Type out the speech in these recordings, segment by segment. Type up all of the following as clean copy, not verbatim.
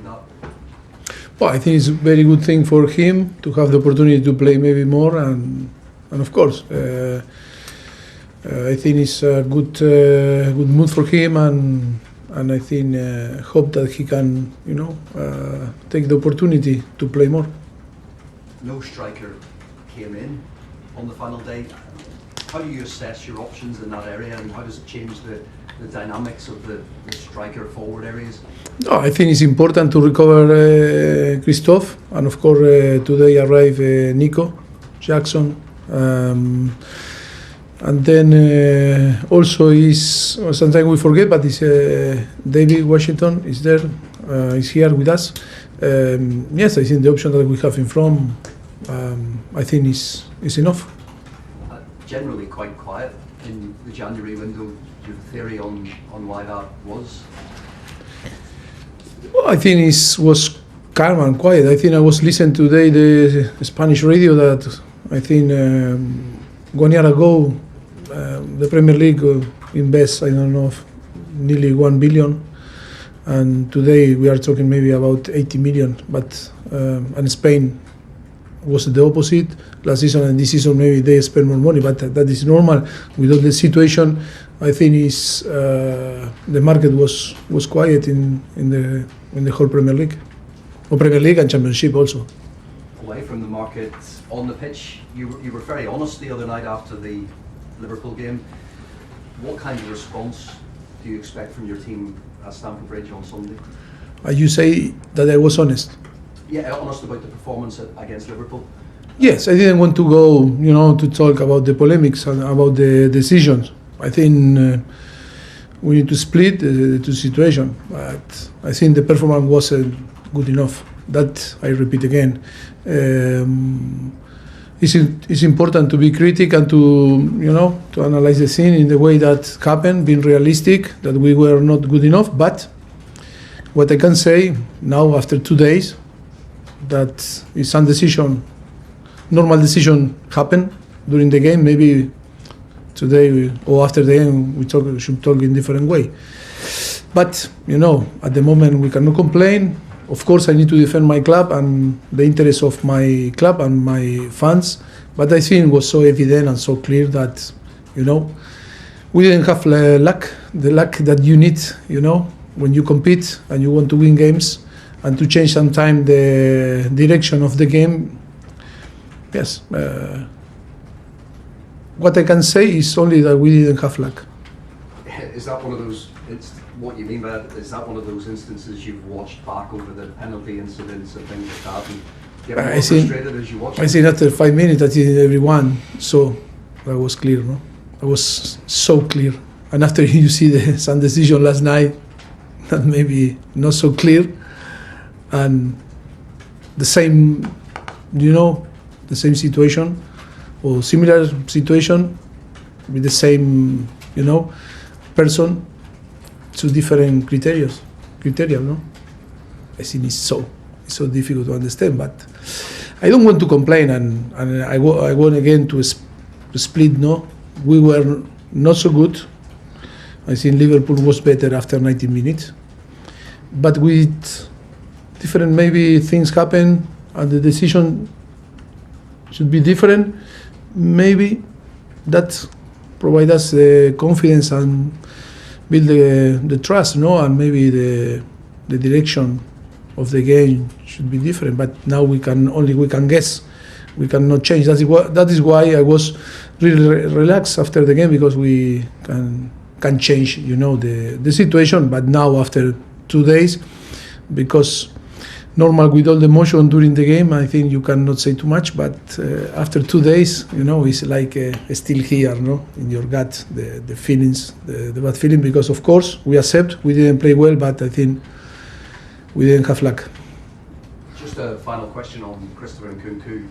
that? Well, I think it's a very good thing for him to have the opportunity to play maybe more, and of course, I think it's a good mood for him, and I think hope that he can, take the opportunity to play more. No striker came in on the final day. How do you assess your options in that area, and how does it change the dynamics of the striker forward areas? No, I think it's important to recover Christophe, and of course today arrived Nico, Jackson, and then also is sometimes we forget, but it's David Washington is there, is here with us. Yes, I think the option that we have in front, I think is enough. Generally quite quiet in the January window. Do you have a theory on why that was? Well, I think it was calm and quiet. I think I was listening today the Spanish radio that I think 1 year ago the Premier League invests, I don't know, nearly 1 billion, and today we are talking maybe about 80 million. But and Spain was the opposite last season, and this season maybe they spend more money, but that is normal with all the situation. I think is the market was quiet in the whole Premier League, or Premier League and Championship also. Away from the market, on the pitch, you were very honest the other night after the Liverpool game. What kind of response do you expect from your team at Stamford Bridge on Sunday? You say that I was honest? Yeah, honest about the performance against Liverpool. Yes, I didn't want to go, to talk about the polemics and about the decisions. I think we need to split the two situations, but I think the performance wasn't good enough. That I repeat again. It's important to be critical and to analyze the scene in the way that happened, being realistic, that we were not good enough. But what I can say now after 2 days, that is some decision, normal decision happened during the game. Maybe today or after the game we should talk in different way. But at the moment we cannot complain. Of course, I need to defend my club and the interest of my club and my fans. But I think it was so evident and so clear that we didn't have the luck that you need. When you compete and you want to win games, and to change sometime the direction of the game. Yes. What I can say is only that we didn't have luck. Is that one of those, what you mean by that, is that one of those instances you've watched back over the penalty incidents and things like that, and get more frustrated as you watch? I think after 5 minutes, I think everyone saw that was clear, no? It was so clear. And after you see some decision last night, that maybe not so clear, and the same, the same situation or similar situation with the same, person, two different criteria, no? I think it's so difficult to understand, but I don't want to complain, and I want again to split. No, we were not so good. I think Liverpool was better after 90 minutes, but with different maybe things happen and the decision should be different. Maybe that provide us the confidence and build the trust, and maybe the direction of the game should be different. But now we can guess, we cannot change. That is why I was really relaxed after the game, because we can change, the situation. But now after 2 days, because normal with all the emotion during the game, I think you cannot say too much. But after 2 days, it's like still here, in your gut, the feelings, the bad feeling. Because of course we accept we didn't play well, but I think we didn't have luck. Just a final question on Christopher Nkunku.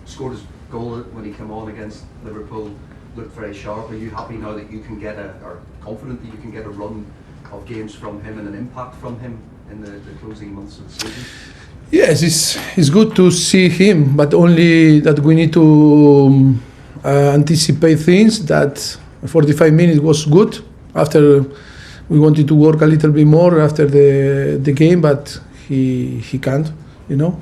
Scored his goal when he came on against Liverpool. Looked very sharp. Are you happy now that you can or confident that you can get a run of games from him and an impact from him in the closing months of the season? Yes, it's good to see him, but only that we need to anticipate things. That 45 minutes was good. After we wanted to work a little bit more after the game, but he can't, you know.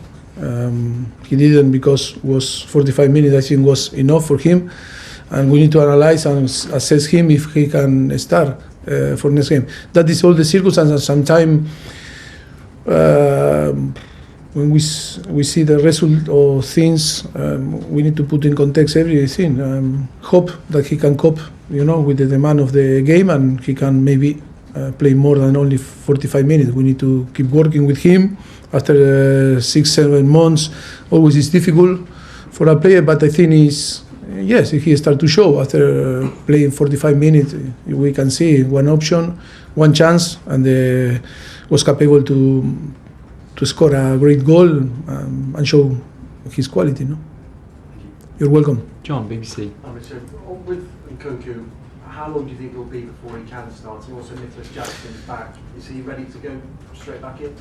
He didn't because was 45 minutes I think was enough for him, and we need to analyze and assess him if he can start for next game. That is all the circumstances. Sometimes when we see the result of things, we need to put in context everything. Hope that he can cope, you know, with the demand of the game, and he can maybe play more than only 45 minutes. We need to keep working with him. After 6-7 months, always is difficult for a player, but I think yes, he start to show after playing 45 minutes. We can see one option, one chance, and was capable to score a great goal and show his quality. No, you're welcome. John, BBC. With Nkunku, how long do you think it will be before he can start? And also Nicolas Jackson's back. Is he ready to go straight back in?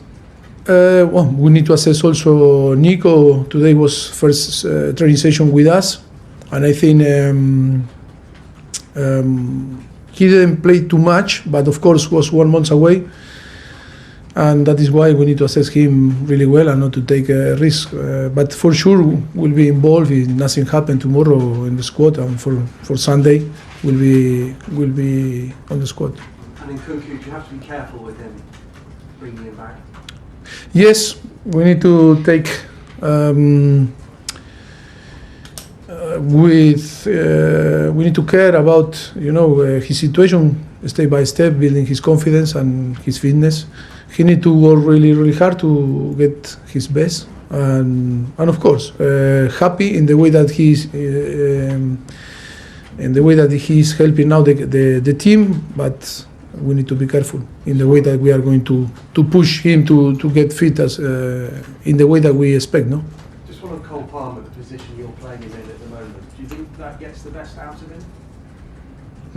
Well, we need to assess also Nico. Today was first training session with us, and I think he didn't play too much, but of course was 1 month away, and that is why we need to assess him really well and not to take a risk. But for sure we'll be involved if nothing happens tomorrow in the squad, and for Sunday we'll be on the squad. And Nkunku, do you have to be careful with him bringing him back? Yes, we need to take we need to care about, you know, his situation step by step, building his confidence and his fitness. He need to work really, really hard to get his best, and of course, happy in the way that he's helping now the team, but we need to be careful in the way that we are going to push him to get fit as in the way that we expect. No. Just want to Cole Palmer, the position you're playing him in at the moment. Do you think that gets the best out of him?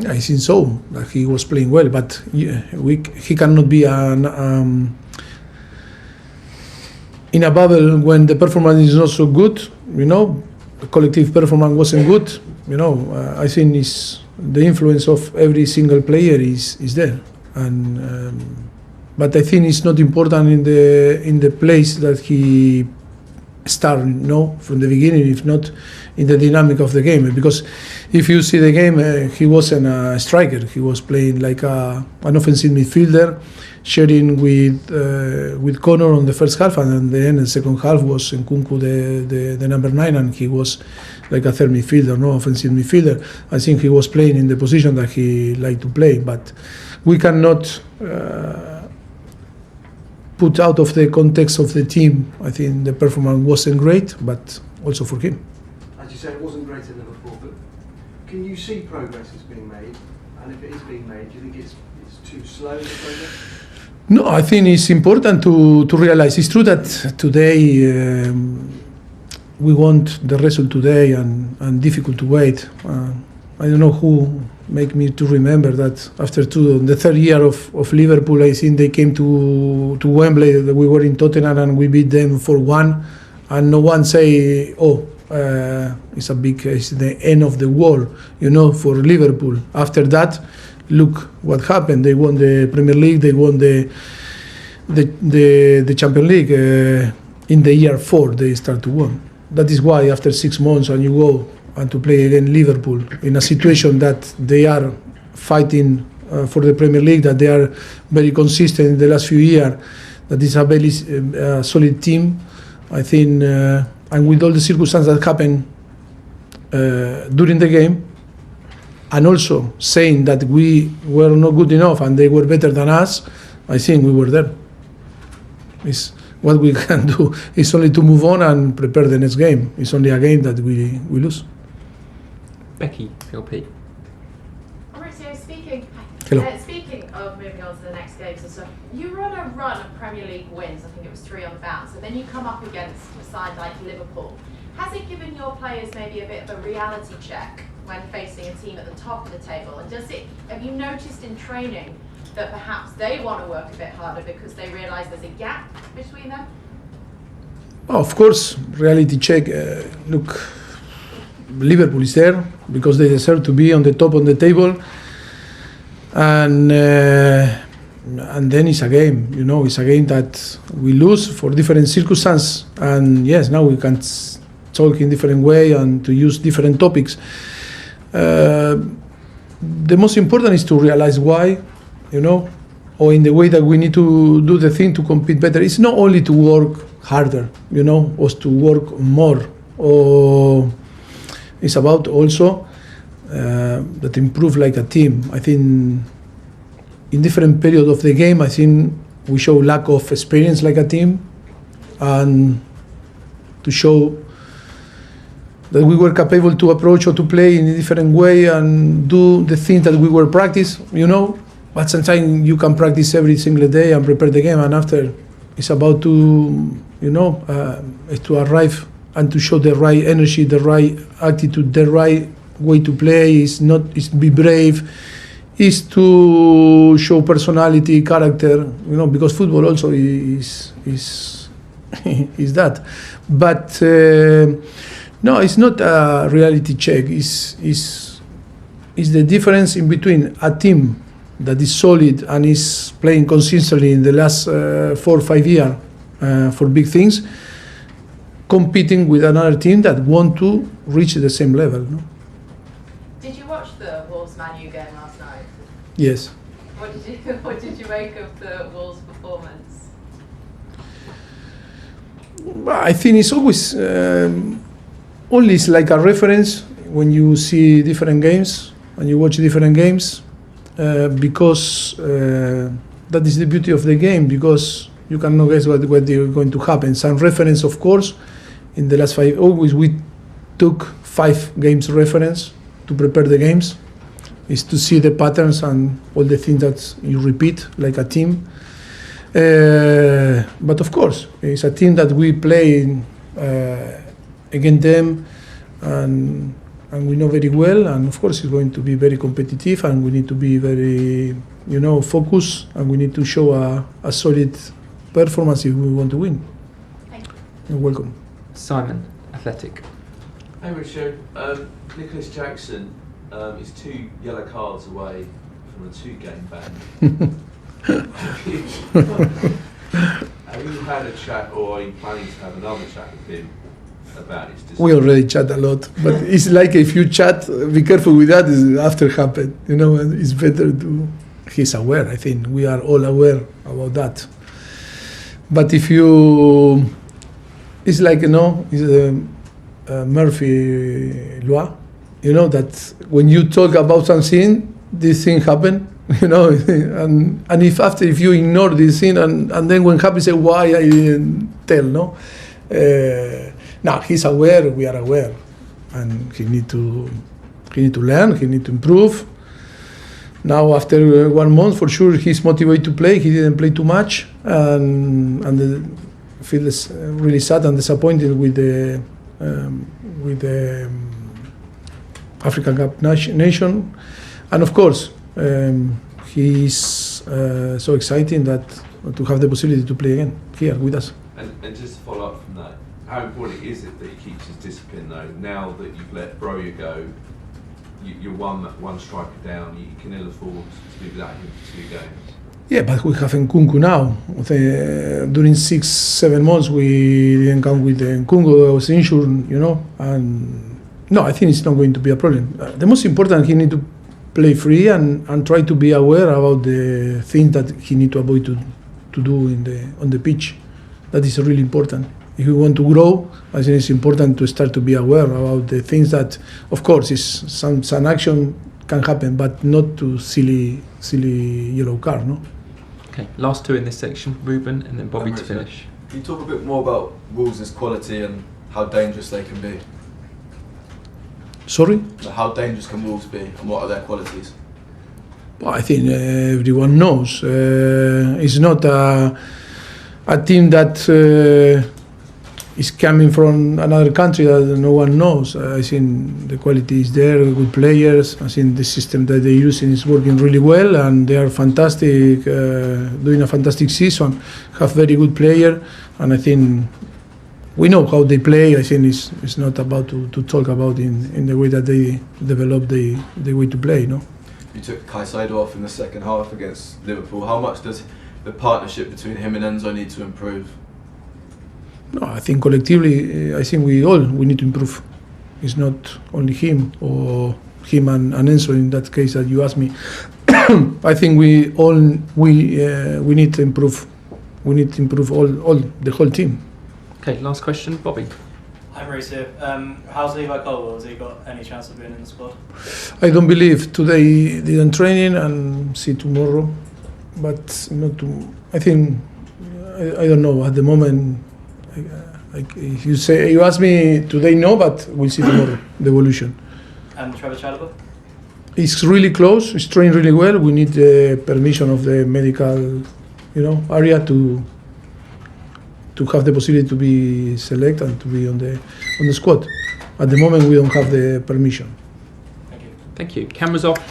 I think so. That he was playing well, but he cannot be in a bubble when the performance is not so good. You know, the collective performance wasn't good. You know, I think the influence of every single player is there, and but I think it's not important in the place that he started, no, from the beginning, if not in the dynamic of the game. Because if you see the game, he wasn't a striker. He was playing like an offensive midfielder, sharing with Connor on the first half, and then the second half was Nkunku the number 9, and he was like a third midfielder, no, offensive midfielder. I think he was playing in the position that he liked to play, but we cannot put out of the context of the team. I think the performance wasn't great, but also for him. As you said, it wasn't great in Liverpool, but can you see progress is being made? And if it is being made, do you think it's too slow, the progress? No, I think it's important to realize. It's true that today we want the result today, and difficult to wait. I don't know who make me to remember that after the third year of Liverpool, I think they came to Wembley. We were in Tottenham and we beat them 4-1, and no one say, it's the end of the world, you know, for Liverpool. After that, look what happened. They won the Premier League. They won the Champions League in the year 4. They start to win. That is why after 6 months and you go and to play against Liverpool in a situation that they are fighting for the Premier League, that they are very consistent in the last few years, that is a very solid team. I think, and with all the circumstances that happened during the game, and also saying that we were not good enough and they were better than us, I think we were there. It's what we can do is only to move on and prepare the next game. It's only a game that we lose. Becky, LP. Mauricio, speaking of moving on to the next games and stuff, you were on a run of Premier League wins. I think it was 3 on the bounce, and then you come up against a side like Liverpool. Has it given your players maybe a bit of a reality check when facing a team at the top of the table? And have you noticed in training that perhaps they want to work a bit harder because they realise there's a gap between them? Of course, reality check. Look, Liverpool is there because they deserve to be on the top of the table, and and then it's a game. It's a game that we lose for different circumstances. And yes, now we can talk in different way and to use different topics. The most important is to realize why, or in the way that we need to do the thing to compete better. It's not only to work harder, or to work more, or it's about also that improve like a team. I think in different periods of the game, I think we show lack of experience like a team, and to show that we were capable to approach or to play in a different way and do the things that we were practice, But sometimes you can practice every single day and prepare the game, and after it's about to, is to arrive and to show the right energy, the right attitude, the right way to play. Is be brave, is to show personality, character, because football also is is that. But no, it's not a reality check. It's the difference in between a team that is solid and is playing consistently in the last 4 or 5 years for big things, competing with another team that want to reach the same level. No? Did you watch the Wolves-Man U game last night? Yes. What did you make of the Wolves' performance? I think it's always only it's like a reference when you see different games and you watch different games. Because that is the beauty of the game, because you cannot guess what is going to happen. Some reference, of course, in the last 5, always we took 5 games reference to prepare the games, is to see the patterns and all the things that you repeat like a team. But of course, it's a team that we play against them, and we know very well, and of course it's going to be very competitive, and we need to be very, focused, and we need to show a solid performance if we want to win. Thank you. You're welcome. Simon, Athletic. Hey Mauricio, Nicolas Jackson is 2 yellow cards away from a 2-game ban. Have you had a chat, or are you planning to have another chat with him about his decision? We already chat a lot, but it's like if you chat, be careful with that, it's after happened, and it's better to, he's aware, I think, we are all aware about that. But if you, it's like, it's a Murphy law, that when you talk about something, this thing happen, and if you ignore this thing, and then when happens, say, why I didn't tell, no? Now he's aware, we are aware, and he need to learn, he need to improve. Now after 1 month, for sure, he's motivated to play. He didn't play too much, and feels really sad and disappointed with the African Cup nation, and of course, he's so exciting that to have the possibility to play again here with us. And just to follow up from that, how important is it that he keeps his discipline though? Now that you've let Broja go, you're one striker down, you can ill afford to be without him for 2 games. Yeah, but we have Nkunku now. During 6-7 months we didn't come with Nkunku, I was injured, and no, I think it's not going to be a problem. The most important, he need to play free and try to be aware about the things that he need to avoid to do on the pitch. That is really important. If you want to grow, I think it's important to start to be aware about the things that, of course, is some action can happen, but not to silly yellow card, no? Okay, last 2 in this section, Ruben and then Bobby to finish. Can you talk a bit more about Wolves' quality and how dangerous they can be? Sorry? How dangerous can Wolves be, and what are their qualities? Well, I think everyone knows. It's not a team that is coming from another country that no one knows. I think the quality is there, good players. I think the system that they're using is working really well, and they are fantastic, doing a fantastic season, have very good players, and I think we know how they play. I think it's not about to talk about in the way that they develop the way to play, no? you took Caicedo off in the second half against Liverpool. How much does the partnership between him and Enzo need to improve? No, I think collectively, I think we need to improve. It's not only him or him and Enzo in that case that you asked me. I think we need to improve. We need to improve all the whole team. Okay, last question, Bobby. Hi Mauricio. How's Levi Colwell? Has he got any chance of being in the squad? I don't believe today didn't training and see tomorrow, but not to. I think I don't know at the moment. If you ask me today, no, but we'll see tomorrow the evolution. And Trevor Chalobah? It's really close. He's trained really well. We need the permission of the medical, area to have the possibility to be selected and to be on the squad. At the moment, we don't have the permission. Thank you. Thank you. Cameras off.